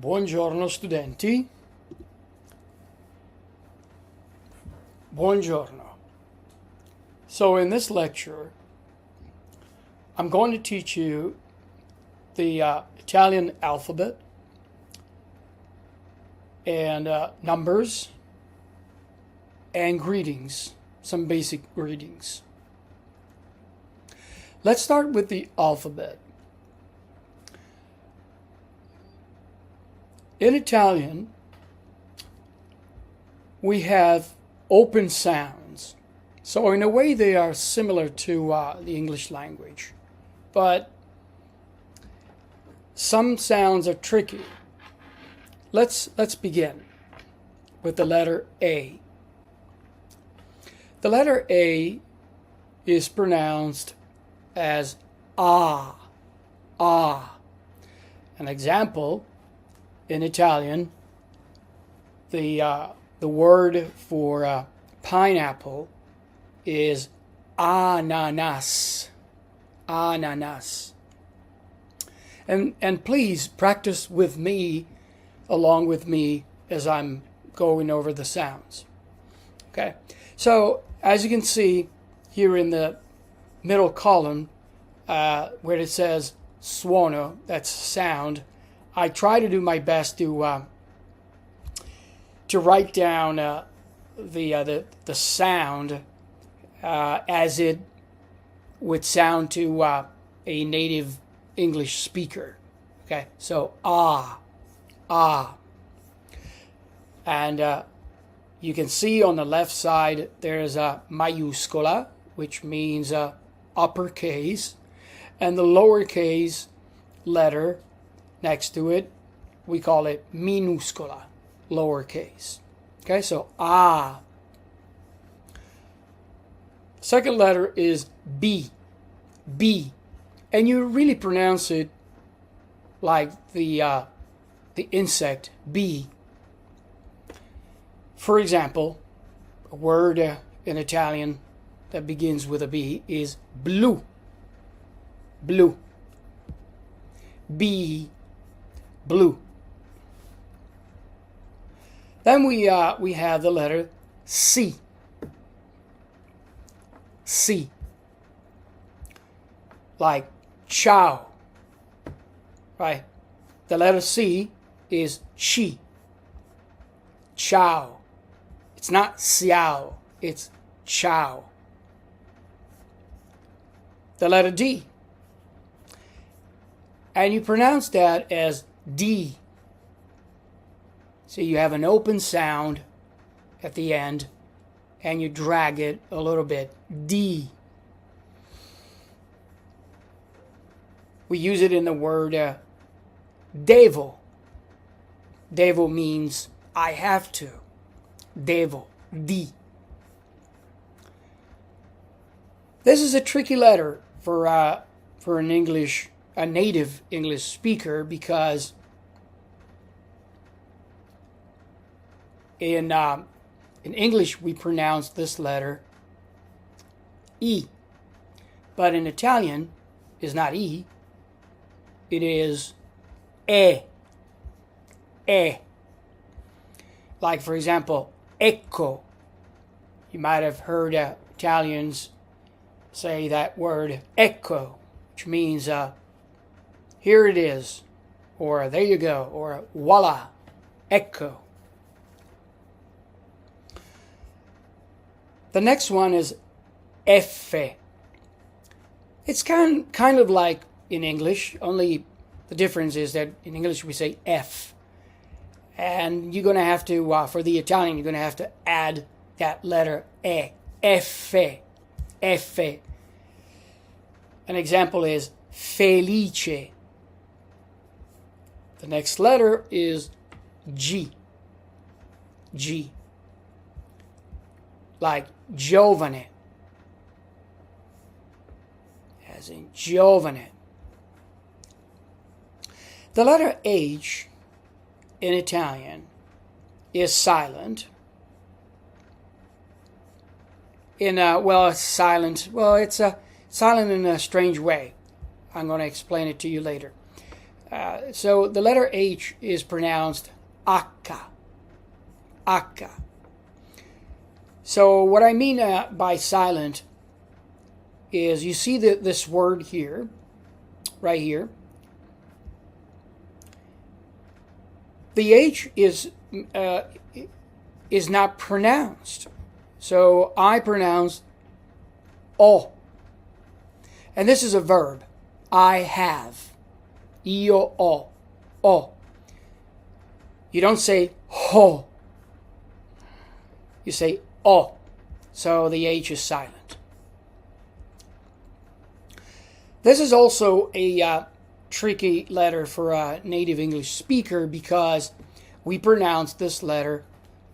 Buongiorno studenti. Buongiorno. So in this lecture, I'm going to teach you the Italian alphabet and numbers and greetings, some basic greetings. Let's start with the alphabet. In Italian, we have open sounds. So in a way, they are similar to the English language. But some sounds are tricky. Let's begin with the letter A. The letter A is pronounced as ah, ah. An example, in Italian, the word for pineapple is ananas, ananas. And please practice with me, along with me, as I'm going over the sounds. Okay, so as you can see here in the middle column, where it says suono, that's sound, I try to do my best to write down the sound as it would sound to a native English speaker. Okay, so ah, ah, and you can see on the left side there's a maiuscola, which means uppercase, and the lowercase letter next to it, we call it minuscola, lowercase. Okay, so ah. Second letter is B, B, and you really pronounce it like the insect bee. For example, a word in Italian that begins with a B is blu, blu, B, blue. Then we have the letter C. C. Like ciao. Right? The letter C is chi. Ciao. It's not ciao. It's ciao. The letter D. And you pronounce that as D. So you have an open sound at the end and you drag it a little bit. D. We use it in the word devo. Devo means I have to. Devo. D. This is a tricky letter for a native English speaker, because in English we pronounce this letter E, but in Italian it's not E, it is E, E. Like, for example, ecco. You might have heard Italians say that word ecco, which means here it is, or there you go, or voila, ecco. The next one is F. It's kind of like in English, only the difference is that in English we say F. And you're going to have to, for the Italian, you're going to have to add that letter E. F. F. An example is felice. The next letter is G. G. Like giovane. As in giovane. The letter H in Italian is silent. It's silent. Well, it's silent in a strange way. I'm going to explain it to you later. So the letter H is pronounced H. H. So what I mean by silent is you see this word here, right here. The H is not pronounced. So I pronounce O. And this is a verb. I have. Io ho. O. You don't say ho. You say O. So the H is silent. This is also a tricky letter for a native English speaker because we pronounce this letter,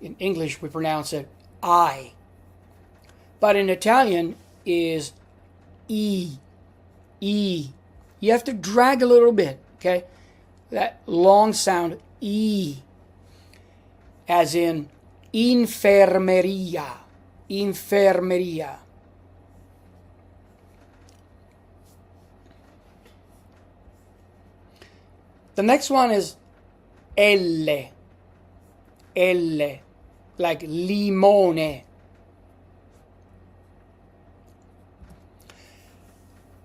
in English we pronounce it I. But in Italian is E. E. You have to drag a little bit, okay? That long sound E. As in infermeria. Infermeria. The next one is L. L. Like limone.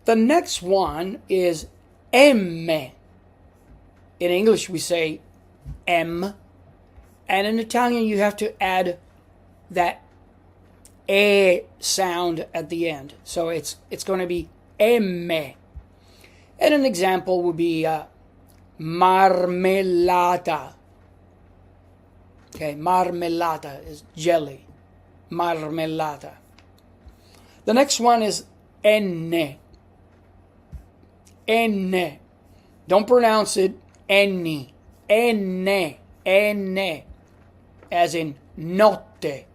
The next one is M. In English we say M. And in Italian you have to add that E sound at the end. So it's going to be M. And an example would be marmellata. Okay, marmellata is jelly. Marmellata. The next one is N. N. Don't pronounce it N. N. N. As in notte.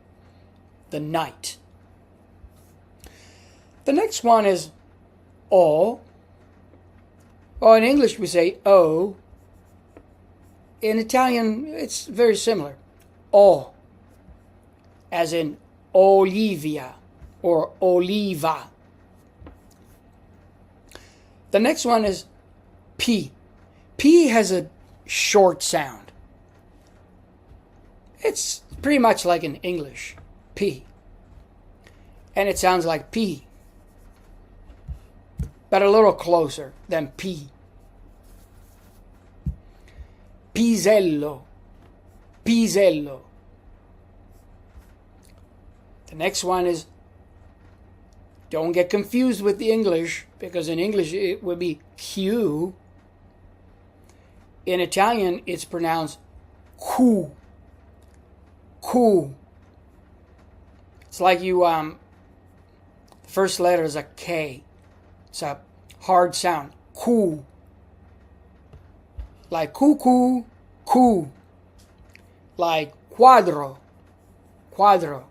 The night. The next one is O. Or in English we say O. In Italian it's very similar. O. As in Olivia or Oliva. The next one is P. P has a short sound. It's pretty much like in English. P. And it sounds like P. But a little closer than P. Pisello. Pisello. The next one is, don't get confused with the English, because in English it would be Q. In Italian it's pronounced Q. Q. It's like you, the first letter is a K. It's a hard sound. Q. Like cuckoo, Q. Like quadro. Quadro.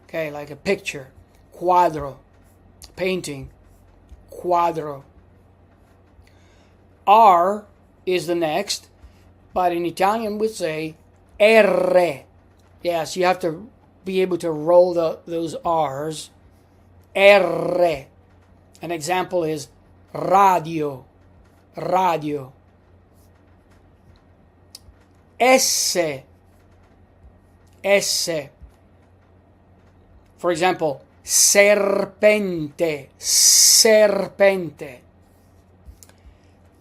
Okay, like a picture. Quadro. Painting. Quadro. R is the next, but in Italian we say R. Yes, you have to be able to roll those R's. R. An example is radio. Radio. S. S. For example, serpente. Serpente.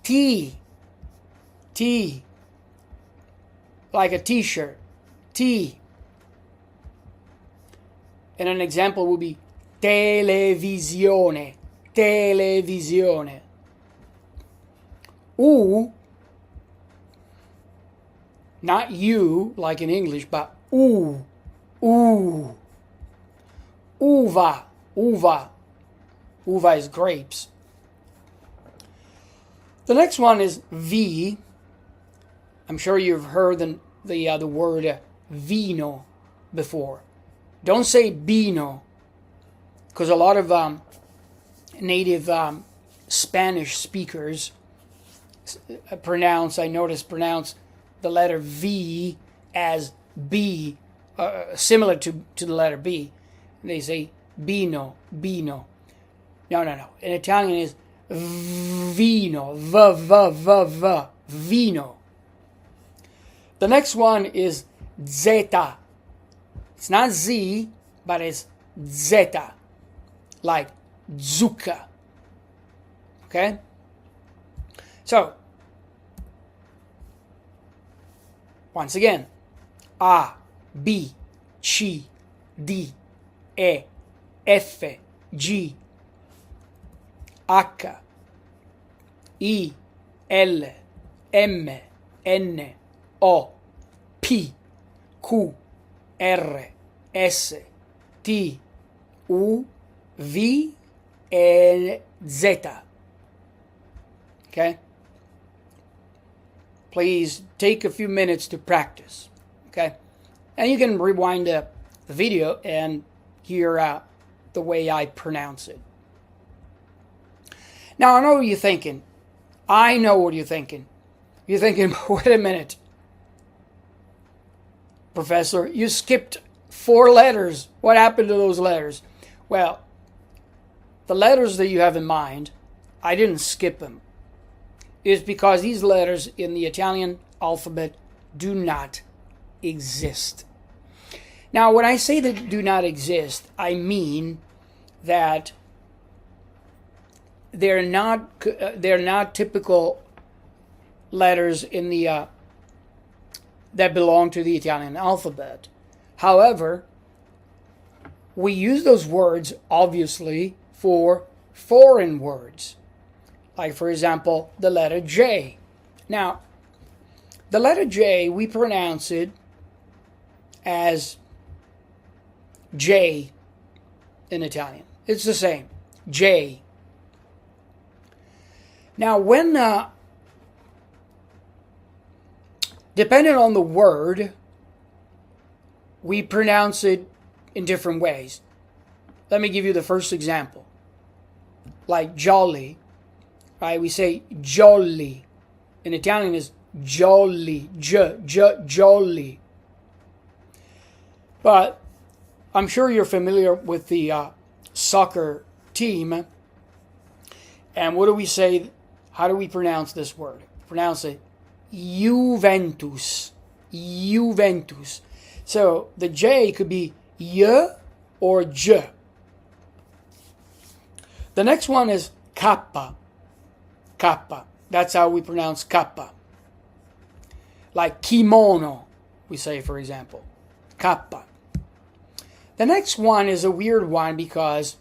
T. T. Like a t-shirt. T. And an example would be televisione. Televisione. U. Not you, like in English, but U. U. Uva. Uva. Uva is grapes. The next one is V. I'm sure you've heard the word vino before. Don't say bino, because a lot of native Spanish speakers pronounce the letter V as B, similar to the letter B. They say bino, bino. No. In Italian is vino, v. vino. The next one is zeta. It's not Z, but it's zeta, like zucca. Okay? So, once again, A, B, C, D, E, F, G, H, I, L, M, N, O, P, Q, R, S, T, U, V, and Z. Okay? Please take a few minutes to practice. Okay? And you can rewind the video and hear the way I pronounce it. Now, I know what you're thinking. I know what you're thinking. You're thinking, wait a minute. Professor, you skipped 4 letters. What happened to those letters? Well, the letters that you have in mind, I didn't skip them. It's because these letters in the Italian alphabet do not exist. Now, when I say that do not exist, I mean that they're not typical letters in the that belong to the Italian alphabet. However, we use those words obviously for foreign words, like for example the letter J. Now, the letter J, we pronounce it as J in Italian. It's the same, J. Now, when depending on the word, we pronounce it in different ways. Let me give you the first example. Like jolly, right? We say jolly. In Italian is jolly, jolly. But I'm sure you're familiar with the soccer team. And what do we say? How do we pronounce this word? Pronounce it Juventus. Juventus. So the J could be Y or J. The next one is kappa. Kappa. That's how we pronounce kappa. Like kimono, we say, for example. Kappa. The next one is a weird one because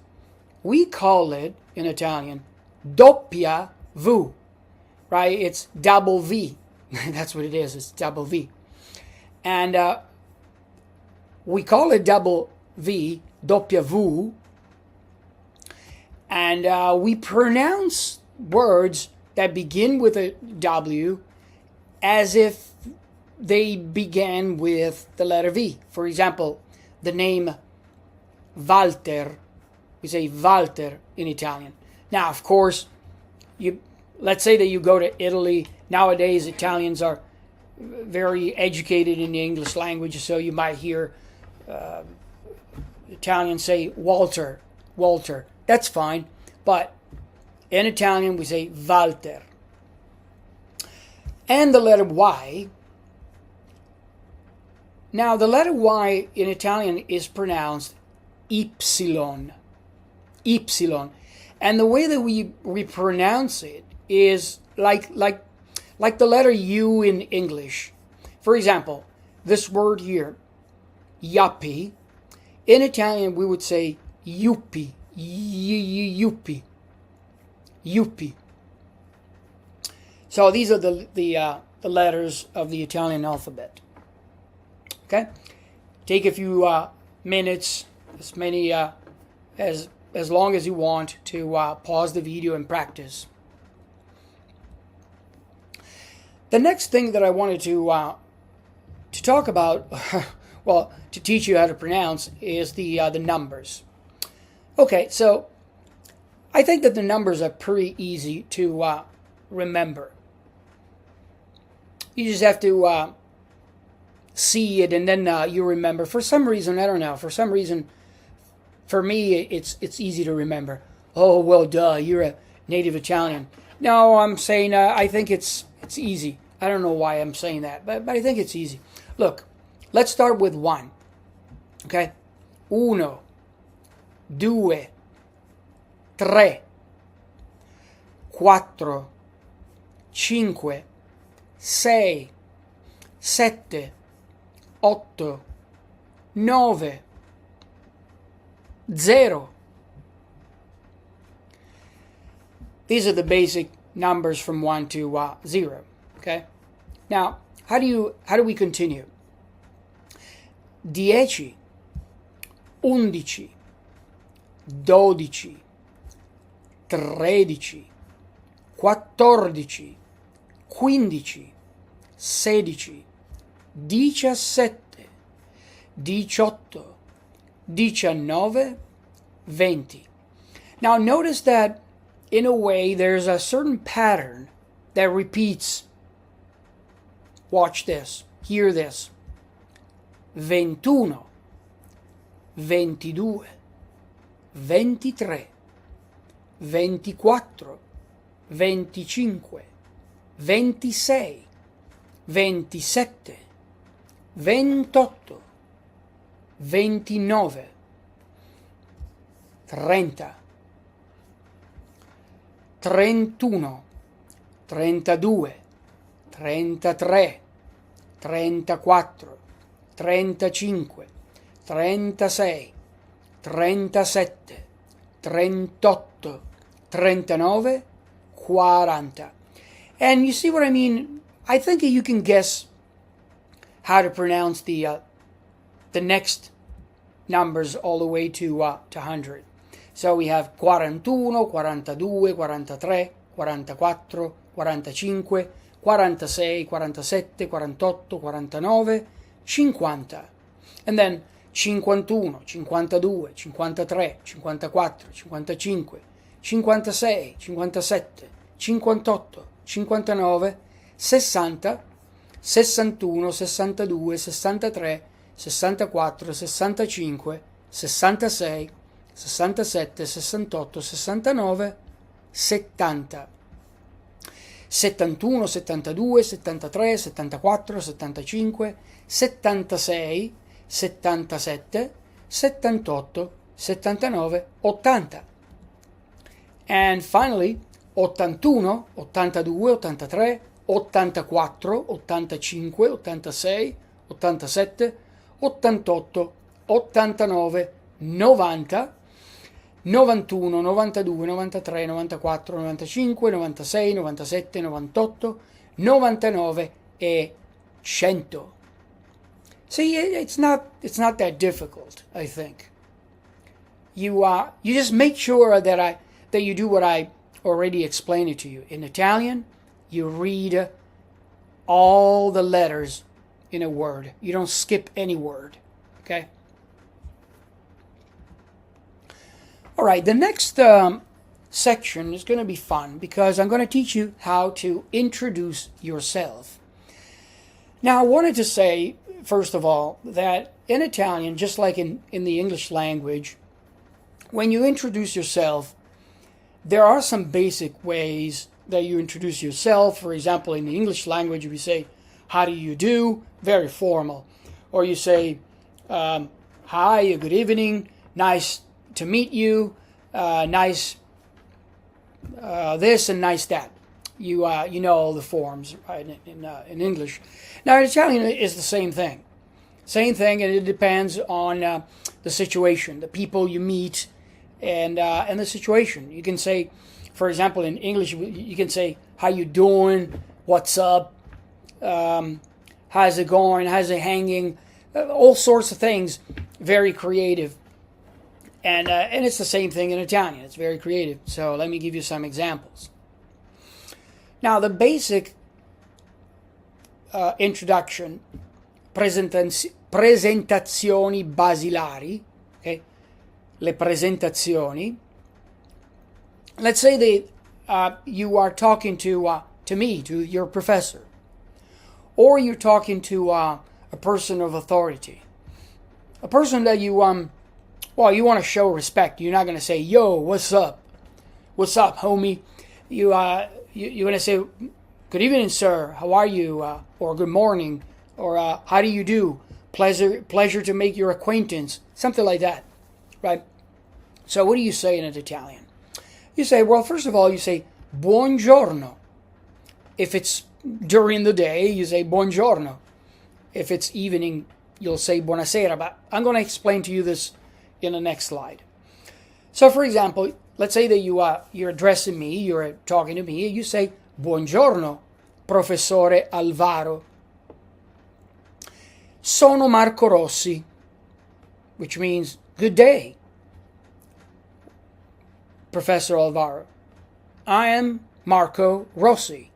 we call it in Italian doppia V, right? It's double V. That's what it is. It's double V. And we call it double V, doppia V. And we pronounce words that begin with a W as if they began with the letter V. For example, the name Walter. We say Walter in Italian. Now, of course, let's say that you go to Italy. Nowadays, Italians are very educated in the English language, so you might hear Italians say Walter. Walter. That's fine. But in Italian, we say Walter. And the letter Y. Now, the letter Y in Italian is pronounced Ypsilon. Ypsilon. And the way that we pronounce it is like the letter U in English. For example, this word here, yuppie. In Italian, we would say yuppie. Yuppie. Yuppie. So these are the letters of the Italian alphabet. Okay? Take a few minutes, as many as long as you want, to pause the video and practice. The next thing that I wanted to talk about, well, to teach you how to pronounce, is the numbers. Okay, so I think that the numbers are pretty easy to remember. You just have to see it, and then you remember. For some reason, I don't know. For some reason, for me, it's easy to remember. Oh, well, duh, you're a native Italian. No, I'm saying I think it's It's easy. I don't know why I'm saying that, but I think it's easy. Look, let's start with 1. Okay? 1, 2, 3, 4, 5, 6, 7, 8, 9, 0. These are the basic numbers from 1 to 0. Okay? Now, how do we continue? 10, 11, 12, 13, 14, 15, 16, 17, 18, 19, 20. Now notice that in a way there's a certain pattern that repeats. Watch this. Hear this. 21, 22, 23, 24, 25, 26, 27, 28, 29, 30, 31, 32, 33, 34, 35, 36, 37, 38, 39, 40. And you see what I mean? I think you can guess how to pronounce the next numbers all the way to 100. So we have 41, 42, 43, 44, 45, 46, 47, 48, 49, 50. And then 51, 52, 53, 54, 55, 56, 57, 58, 59, 60, 61, 62, 63, 64, 65, 66, 67, 68, 69, 70. 71, 72, 73, 74, 75, 76, 77, 78, 79, 80. And finally, 81, 82, 83, 84, 85, 86, 87, 88, 89, 90, 91, 92, 93, 94, 95, 96, 97, 98, 99 e 100. See, it's not that difficult, I think. You just make sure that you do what I already explained it to you. In Italian, you read all the letters in a word. You don't skip any word. Okay? All right, the next section is going to be fun because I'm going to teach you how to introduce yourself. Now, I wanted to say, first of all, that in Italian, just like in the English language, when you introduce yourself, there are some basic ways that you introduce yourself. For example, in the English language, we say, how do you do? Very formal. Or you say, hi, good evening, nice to meet you, nice this and nice that. You know all the forms right, in English. Now in Italian it's the same thing. Same thing, and it depends on the situation, the people you meet, and the situation. You can say, for example, in English, you can say, how you doing, what's up, how's it going, how's it hanging, all sorts of things, very creative. And it's the same thing in Italian. It's very creative. So let me give you some examples. Now, the basic introduction, presentazioni basilari, okay? Le presentazioni. Let's say that you are talking to me, to your professor, or you're talking to a person of authority, a person that you well, you want to show respect. You're not going to say, "Yo, what's up? What's up, homie?" You want to say, good evening, sir. How are you? Or good morning. Or how do you do? Pleasure to make your acquaintance. Something like that, right? So what do you say in Italian? You say, well, first of all, you say buongiorno. If it's during the day, you say buongiorno. If it's evening, you'll say buonasera. But I'm going to explain to you this in the next slide. So, for example, let's say that you're addressing me, you're talking to me, you say buongiorno, professore Alvaro. Sono Marco Rossi, which means good day, Professor Alvaro. I am Marco Rossi.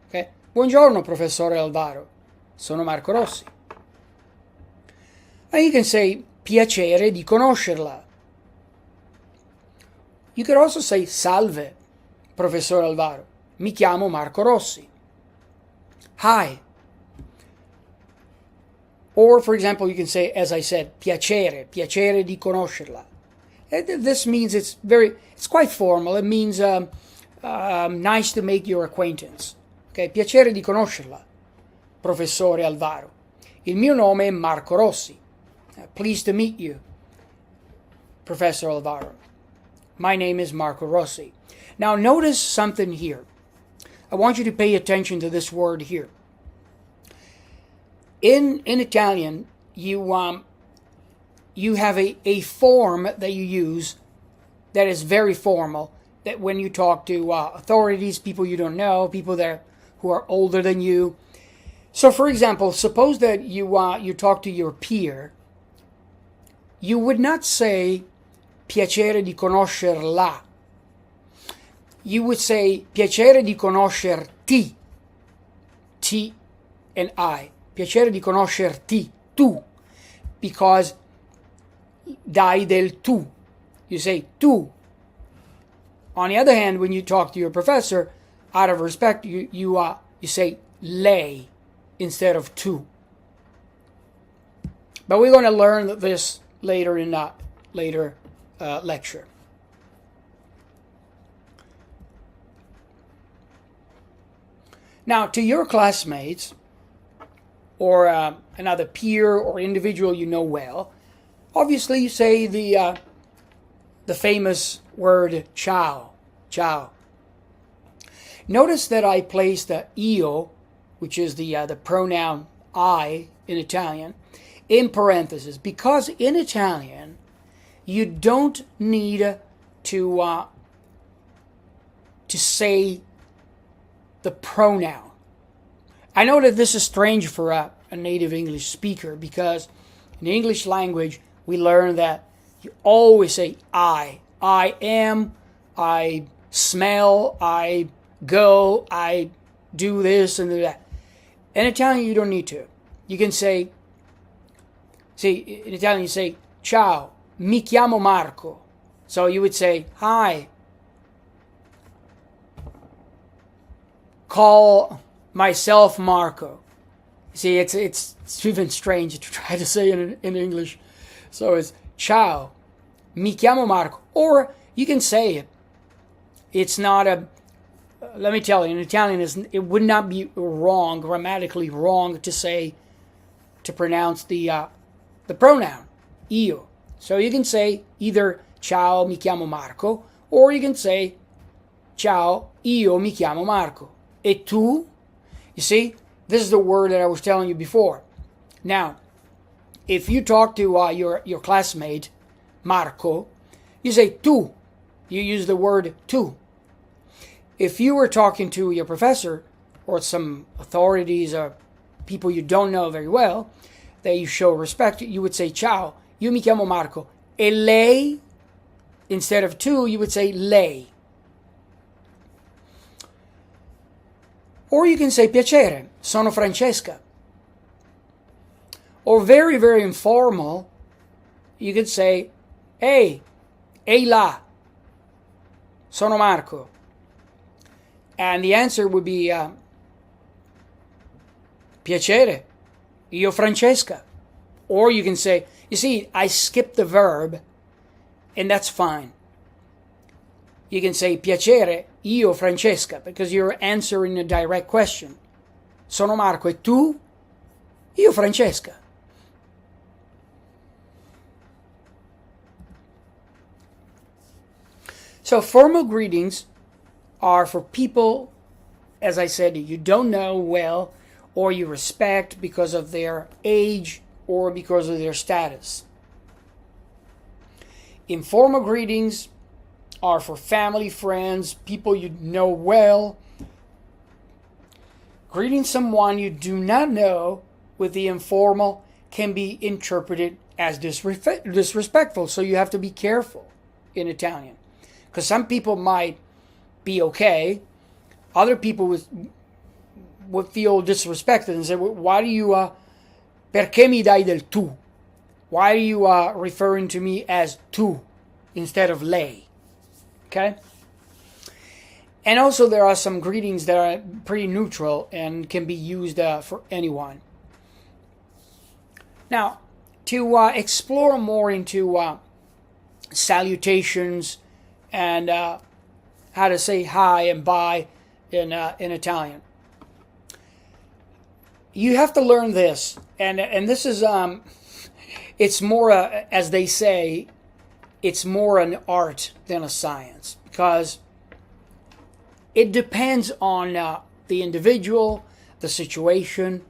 Okay? Buongiorno, Professore Alvaro. Sono Marco Rossi. And you can say piacere di conoscerla. You could also say salve, Professor Alvaro. Mi chiamo Marco Rossi. Hi. Or, for example, you can say, as I said, piacere di conoscerla. This means it's quite formal. It means nice to make your acquaintance. Okay, piacere di conoscerla, Professore Alvaro. Il mio nome è Marco Rossi. Pleased to meet you, Professor Alvaro. My name is Marco Rossi. Now notice something here. I want you to pay attention to this word here. In Italian, you have a form that you use that is very formal, that when you talk to authorities, people you don't know, people who are older than you. So, for example, suppose that you talk to your peer, you would not say piacere di conoscerla. You would say piacere di conoscerti. T and I. Piacere di conoscerti. Tu. Because dai del tu. You say tu. On the other hand, when you talk to your professor, out of respect, you say lei instead of tu. But we're going to learn this later in later lecture. Now, to your classmates, or another peer or individual you know well, obviously you say the famous word ciao. Ciao. Notice that I placed the io, which is the pronoun I in Italian, in parentheses, because in Italian you don't need to say the pronoun. I know that this is strange for a native English speaker, because in the English language we learn that you always say I. I am, I smell, I go, I do this and do that. In Italian you don't need to. You can say, in Italian you say ciao, mi chiamo Marco. So you would say hi. Call myself Marco. See, it's even strange to try to say in English. So it's ciao, mi chiamo Marco. Or you can say it. It's not let me tell you, in Italian it would not be wrong, grammatically wrong to pronounce the pronoun io. So you can say either ciao, mi chiamo Marco, or you can say ciao, io mi chiamo Marco. E tu? You see, this is the word that I was telling you before. Now, if you talk to your classmate, Marco, you say tu. You use the word tu. If you were talking to your professor or some authorities or people you don't know very well, that you show respect, you would say ciao, io mi chiamo Marco. E lei, instead of tu, you would say lei. Or you can say piacere, sono Francesca. Or very, very informal, you could say, ehi là, sono Marco. And the answer would be, piacere, io Francesca. Or you can say, you see, I skipped the verb, and that's fine. You can say piacere, io Francesca, because you're answering a direct question. Sono Marco e tu? Io Francesca. So formal greetings are for people, as I said, you don't know well or you respect because of their age or because of their status. Informal greetings are for family, friends, people you know well. Greeting someone you do not know with the informal can be interpreted as disrespectful, so you have to be careful in Italian. Because some people might be okay, other people would feel disrespected and say, why do you, perché mi dai del tu? Why are you referring to me as tu instead of lei? Okay? And also there are some greetings that are pretty neutral and can be used for anyone. Now, to explore more into salutations and how to say hi and bye in Italian, you have to learn this, and this is it's more as they say, it's more an art than a science, because it depends on the individual, the situation.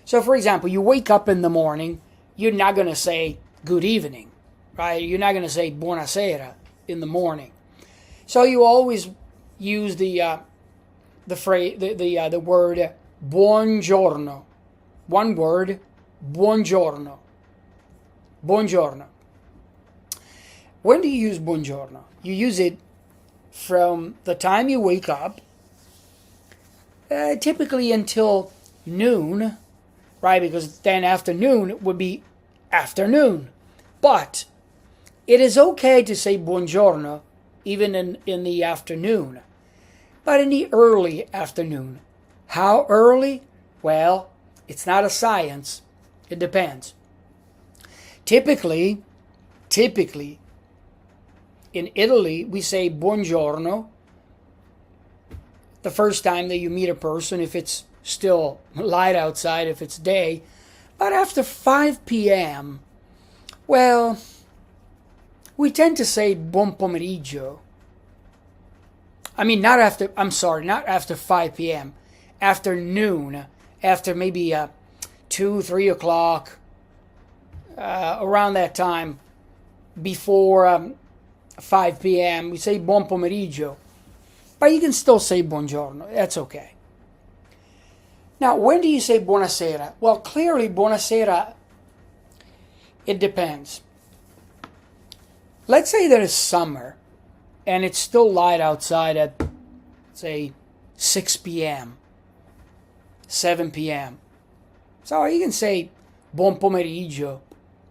So, for example, you wake up in the morning, you're not going to say good evening, right? You're not going to say buonasera in the morning. So you always use the phrase, the word buongiorno. One word, buongiorno. Buongiorno. When do you use buongiorno? You use it from the time you wake up, typically until noon, right? Because then afternoon would be afternoon. But it is okay to say buongiorno even in the afternoon, but in the early afternoon. How early? Well, it's not a science. It depends. Typically, in Italy, we say buongiorno the first time that you meet a person, if it's still light outside, if it's day. But after 5 p.m., well, we tend to say buon pomeriggio. Not after 5 p.m. After noon, after maybe 2, 3 o'clock, around that time, before 5 p.m., we say buon pomeriggio. But you can still say buongiorno. That's okay. Now, when do you say buonasera? Well, clearly, buonasera, it depends. Let's say that it's summer and it's still light outside at, say, 6 p.m., 7 p.m. So you can say buon pomeriggio.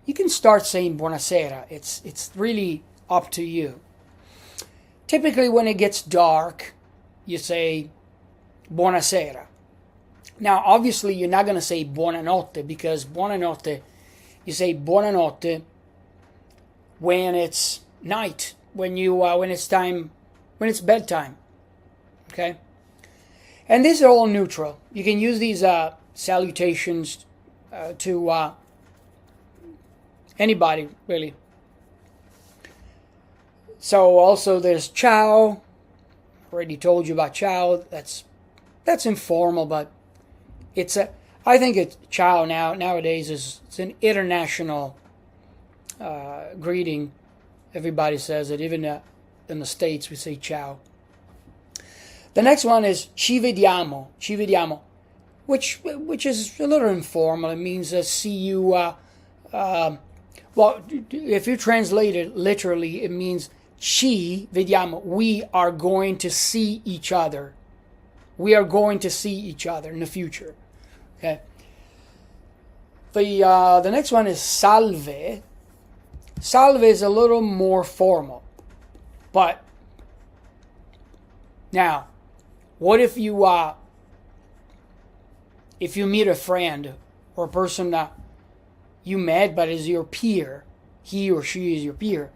You can start saying buonasera. It's really up to you. Typically, when it gets dark, you say buonasera. Now, obviously, you're not going to say buonanotte, because buonanotte, you say buonanotte when it's night, when it's time, when it's bedtime. Okay? And these are all neutral. You can use these salutations to anybody, really. So also there's ciao. Already told you about ciao. That's informal, but I think it's ciao nowadays it's an international greeting. Everybody says it. Even in the States, we say ciao. The next one is ci vediamo. Ci vediamo, which is a little informal. It means see you. Well, if you translate it literally, it means ci vediamo. We are going to see each other. We are going to see each other in the future. Okay. The next one is salve. Salve is a little more formal. But now, what if you meet a friend or a person that you met but is your peer, he or she is your peer,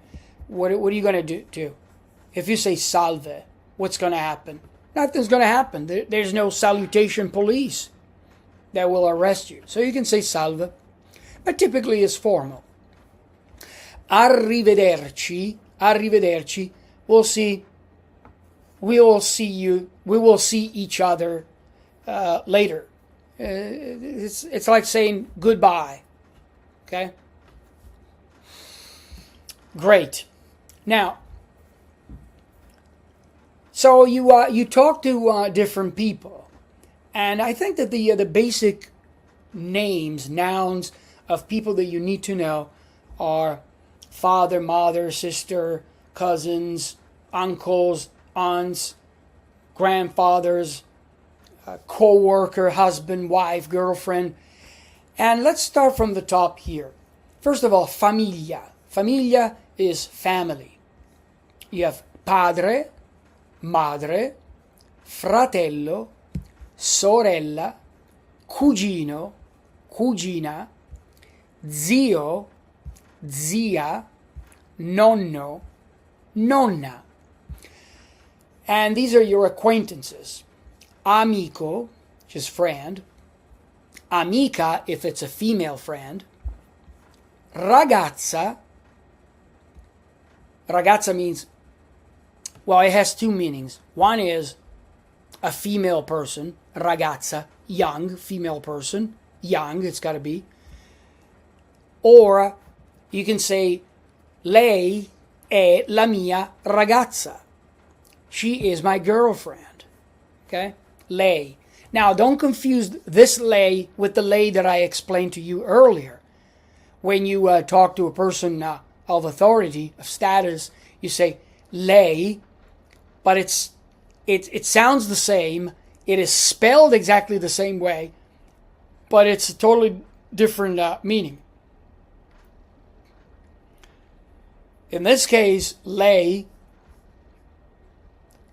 what are you going to do? If you say salve, what's going to happen? Nothing's going to happen. There's no salutation police that will arrest you. So you can say salve, but typically it's formal. Arrivederci, arrivederci. We'll see. We will see you. We will see each other later. It's like saying goodbye. Okay. Great. Now, so you talk to different people, and I think that the basic names, nouns of people that you need to know are father, mother, sister, cousins, uncles, aunts, grandfathers, co-worker, husband, wife, girlfriend. And let's start from the top here. First of all, famiglia. Famiglia is family. You have padre, madre, fratello, sorella, cugino, cugina, zio, zia, nonno, nonna. And these are your acquaintances. Amico, which is friend. Amica, if it's a female friend. Ragazza. Ragazza means, well, it has two meanings. One is a female person, ragazza, young, female person, young, it's got to be. Or you can say, lei è la mia ragazza. She is my girlfriend. Okay? Lei. Now, don't confuse this lei with the lei that I explained to you earlier. When you talk to a person of authority, of status, you say lei, but it sounds the same. It is spelled exactly the same way, but it's a totally different meaning. In this case, lei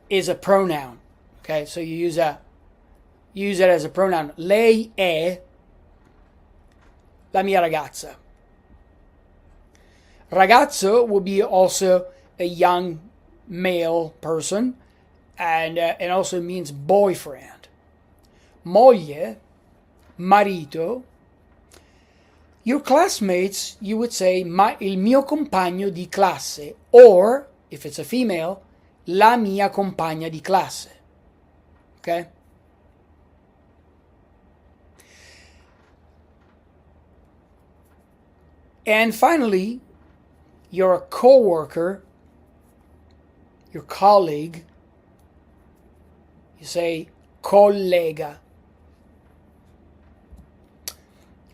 is a pronoun. Okay, so you use it as a pronoun. Lei è la mia ragazza. Ragazzo will be also a young male person, and it also means boyfriend. Moglie, marito. Your classmates, you would say, il mio compagno di classe, or, if it's a female, la mia compagna di classe. Okay? And finally, your co-worker, your colleague, you say collega.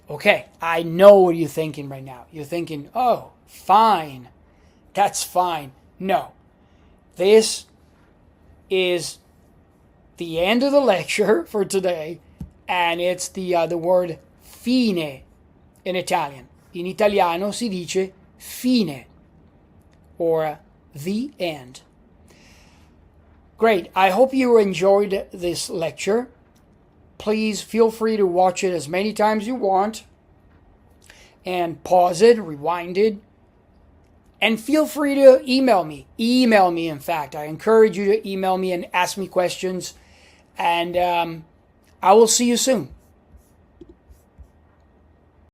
Okay, I know what you're thinking right now. You're thinking, oh, fine. That's fine. No. This is the end of the lecture for today, and it's the word fine in Italian. In italiano si dice fine, or the end. Great. I hope you enjoyed this lecture. Please feel free to watch it as many times you want, and pause it, rewind it, and feel free to email me. Email me, in fact. I encourage you to email me and ask me questions, and I will see you soon.